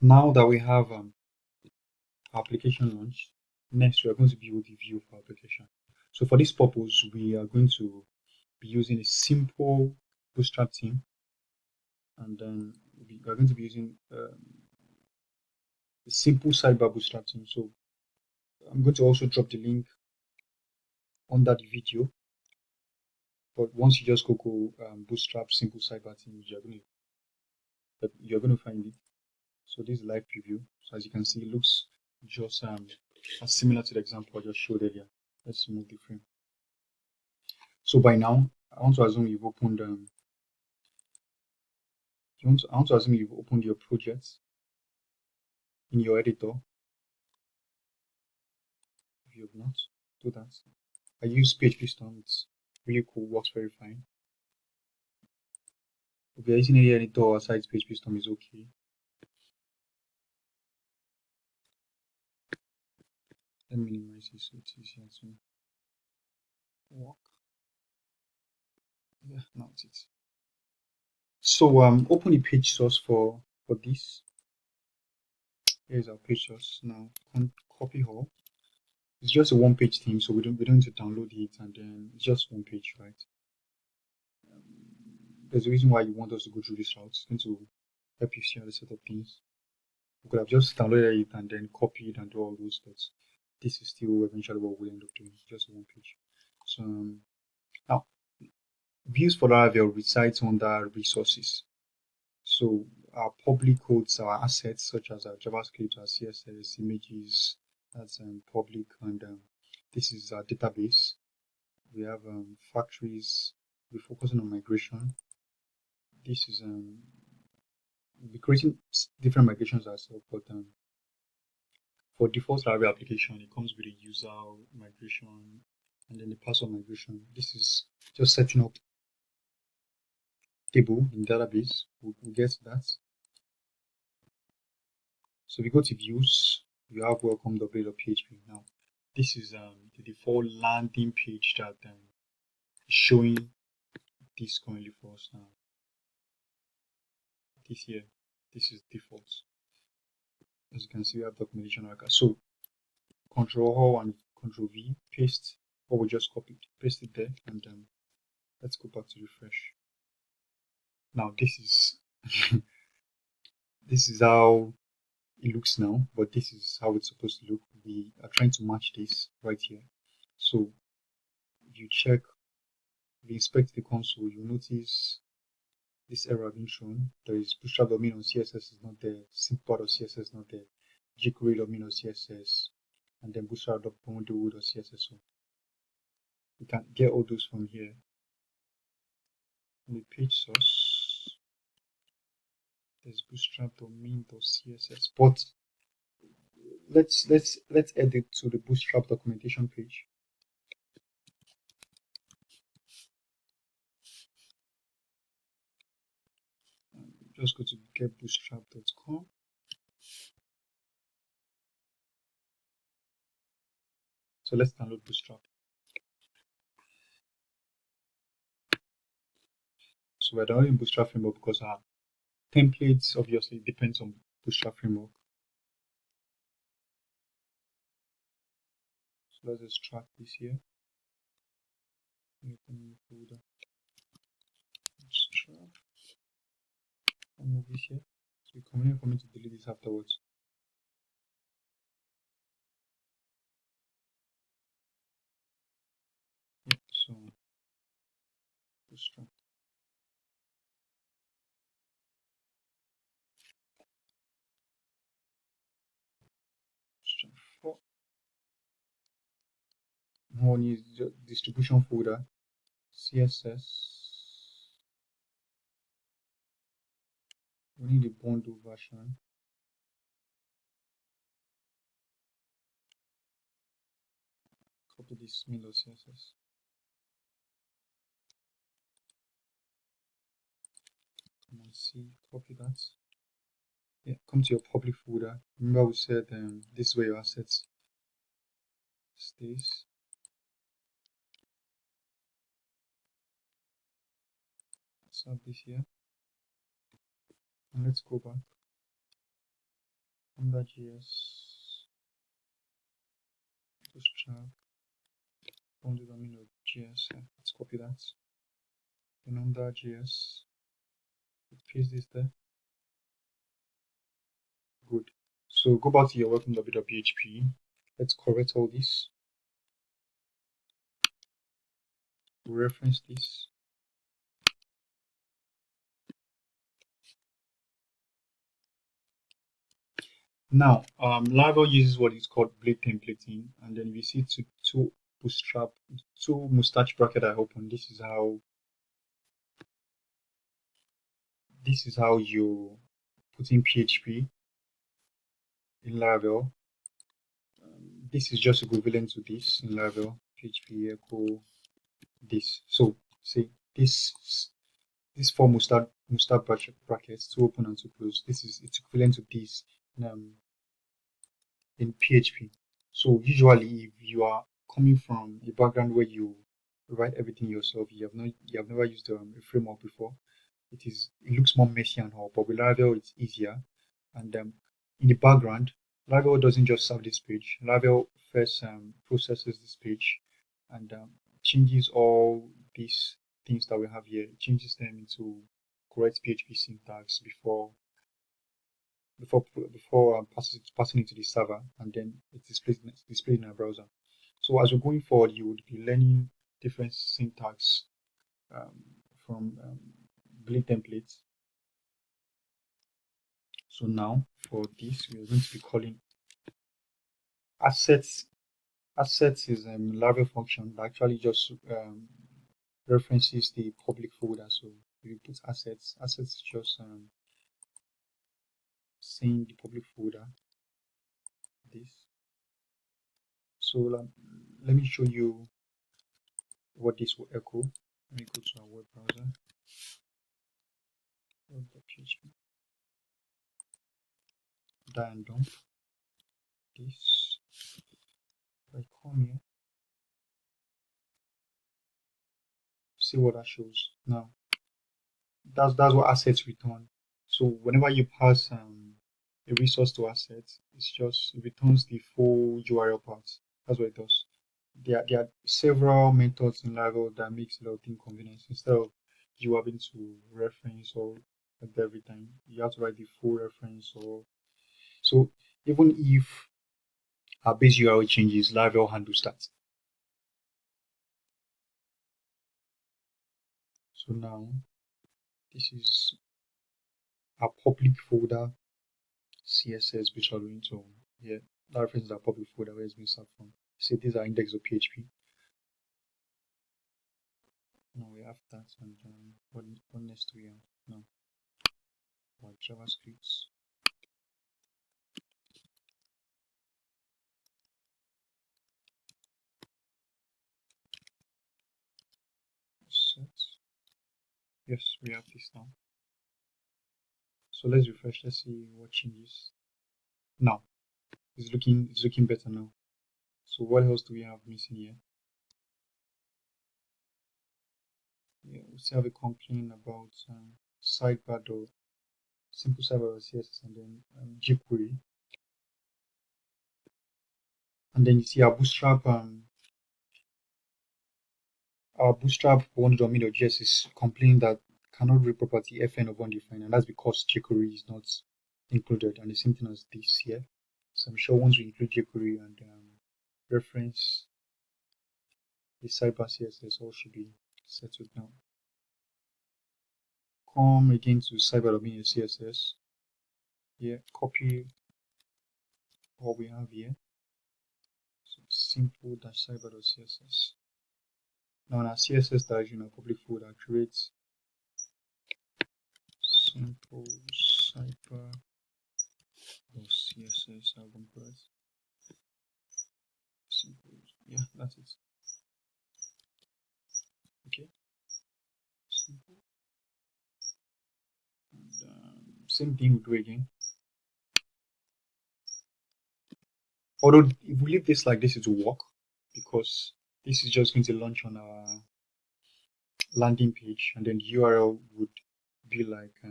Now that we have application launched, next we are going to build the view for application. So for this purpose, we are going to be using a simple bootstrap theme, and then we are going to be using a simple sidebar bootstrap theme. So I'm going to also drop the link under the video. But once you just Google bootstrap simple sidebar theme, you're going to find it. So this is live preview. So as you can see, it looks just similar to the example I just showed earlier. Let's remove the frame. So by now, I want to assume you've opened I want to assume you've opened your project in your editor. If you have not, do that. I use PHP Storm. It's really cool, works very fine. If you're using any editor aside PHP Storm is okay. Let me minimize it so it's easier to work. Yeah, now it's it. So open the page source for this. Here's our page source. Now copy all. It's just a one-page theme, so we don't need to download it, and then it's just one page, right? There's a reason why you want us to go through this route. It's going to help you see how to set up things. We could have just downloaded it and then copied and do all those, but this is still eventually what we'll end up doing. Just one page. So now views for Laravel resides under resources. So our public codes, our assets such as our JavaScript, our CSS, images, that's public, and this is our database. We have factories. We're focusing on migration. This is we'll be creating different migrations ourselves, but for default Laravel application, it comes with a user migration and then the password migration. This is just setting up table in database. We'll get to that. So we go to views, you have welcome.php. Now, this is the default landing page that is showing this currently for us now. This here, this is default. As you can see, we have documentation record. So Control and Control V, paste what we just copied, paste it there, and let's go back to refresh. Now this is this is how it looks now, but this is how it's supposed to look. We are trying to match this right here. So if you check, if you inspect the console, you notice this error being shown. There is bootstrap.min on CSS is not there, sync part of CSS is not there, jQuery.min on CSS, and then bootstrap.bundle.css. So you can get all those from here. On the page source, there's bootstrap.min.css, but let's edit to the bootstrap documentation page. Just go to getbootstrap.com. So let's download Bootstrap. So we're downloading Bootstrap framework because our templates obviously depends on Bootstrap framework. So let's extract this here. Open new folder. Bootstrap. I'll move this here. So it's convenient for me to delete this afterwards. Yeah, so Bootstrap. Bootstrap 4. One is the distribution folder, CSS. We need the bundle version. Copy this main.css. Command C, copy that. Yeah, come to your public folder. Remember we said this is where your assets stays. Let's have this here. And let's go back. lambda.js, bootstrap, bounded domain of JS. Let's copy that. The lambda.js, paste this there. Good. So go back to your welcome.php. Let's correct all this. Reference this. Now, Laravel uses what is called blade templating, and then we see two bootstrap, two mustache bracket I open. This is how you put in PHP in Laravel. This is just equivalent to this in Laravel. PHP echo this. So see this four mustache brackets, two open and two close. It's equivalent to this in PHP. So usually, if you are coming from a background where you write everything yourself, you have never used a framework before, it looks more messy and all. But with Laravel, it's easier. And in the background, Laravel doesn't just serve this page. Laravel first processes this page and changes all these things that we have here. It changes them into correct PHP syntax before passing it to the server, and then it's displayed in our browser. So as we're going forward, you would be learning different syntax from blade templates. So now for this, we are going to be calling assets. Assets is a Laravel function that actually just references the public folder. So if you put assets is just saying the public folder. This. So let me show you what this will echo. Let me go to our web browser. Web.php. Die and dump this. If I come here, see what that shows. Now that's what assets return. So whenever you pass a resource to assets, it returns the full URL path. That's what it does. There are several methods in Laravel that makes a lot of things convenient. Instead of you having to reference or every time, you have to write the full reference. Or so even if our base URL changes, Laravel handles that. So now this is our public folder CSS visual. So yeah, that references our public folder where it's been served from. Say these are index.php. Now we have that, and what next do we have now? Our JavaScript. Set. Yes, we have this now. So let's refresh. Let's see what changes. Now it's looking better now. So what else do we have missing here? Yeah, we still have a complaint about sidebar or simple sidebar CSS, and then jQuery. And then you see our bootstrap one.domain.js is complaining that cannot read property fn of undefined, and that's because jQuery is not included, and the same thing as this here. So I'm sure once we include jQuery and reference the sidebar CSS, all should be settled now. Come again to sidebar domain CSS. Here, copy what we have here. So simple dash sidebar.css. Now in our CSS directory, in our public folder, create simple sidebar.css. I'm going to put it. Simple. Yeah, that's it. Okay. Simple. And same thing we do again. Although if we leave this like this, it will work because this is just going to launch on our landing page, and then the URL would be like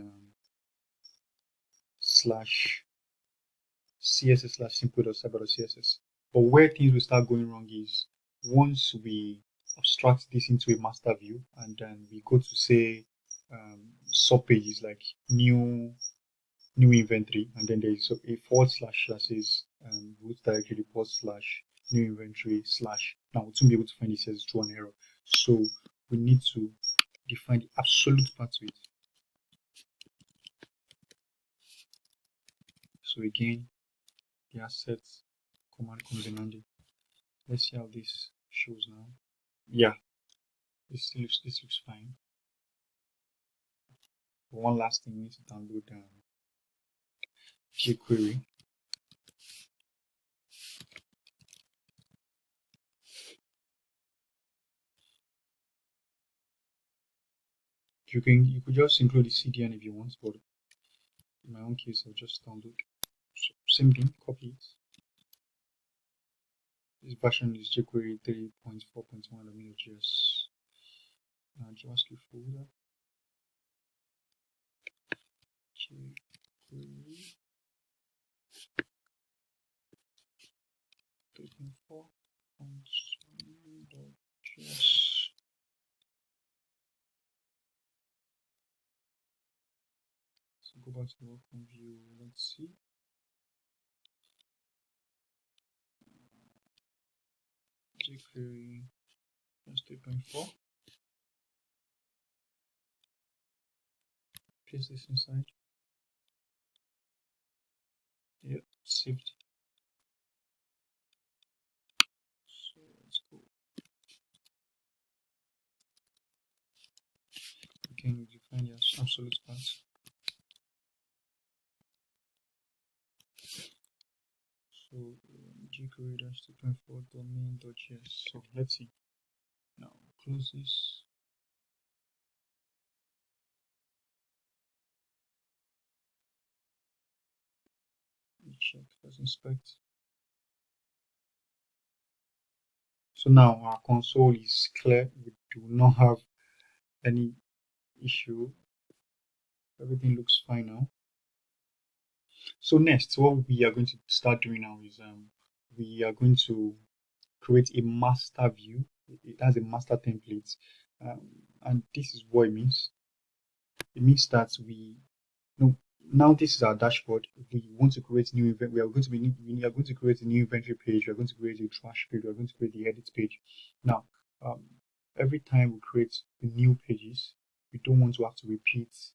css/simple.cyber.css. But where things will start going wrong is once we abstract this into a master view and then we go to say sub pages like new inventory, and then there is a forward slash that says root directory report slash new inventory slash. Now we won't be able to find this as through an error. So we need to define the absolute path to it. So again, the assets command comes in handy. Let's see how this shows now. Yeah, this looks fine. But one last thing, we need to download jQuery. You could just include the CDN if you want, but in my own case, I'll just download. So, same thing, copy it. This version is jQuery 3.4.1 .js JavaScript folder. jQuery 3.4.1.js. So go back to the welcome view. Let's see. jQuery 3.4. Paste this inside. Yep, saved. So let's go. Again, we define the absolute path. So jQuery 3.4 domain.js. So let's see. Now close this. Check, let's inspect. So now our console is clear. We do not have any issue. Everything looks fine now. So next, what we are going to start doing now is we are going to create a master view. It has a master template, and this is what it means. It means that now this is our dashboard. We want to create new event. We are going to create a new inventory page. We are going to create a trash page. We are going to create the edit page. Now, every time we create the new pages, we don't want to have to repeat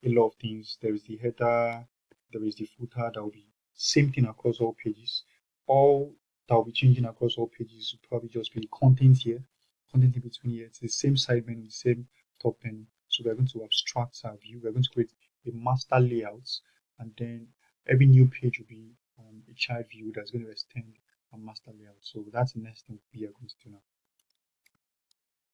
a lot of things. There is the header, there is the footer. That will be same thing across all pages. All that will be changing across all pages will probably just be the content here, content in between here. It's the same side menu, the same top menu. So we're going to abstract our view. We're going to create a master layout, and then every new page will be a child view that's going to extend a master layout. So that's the next thing we are going to do now.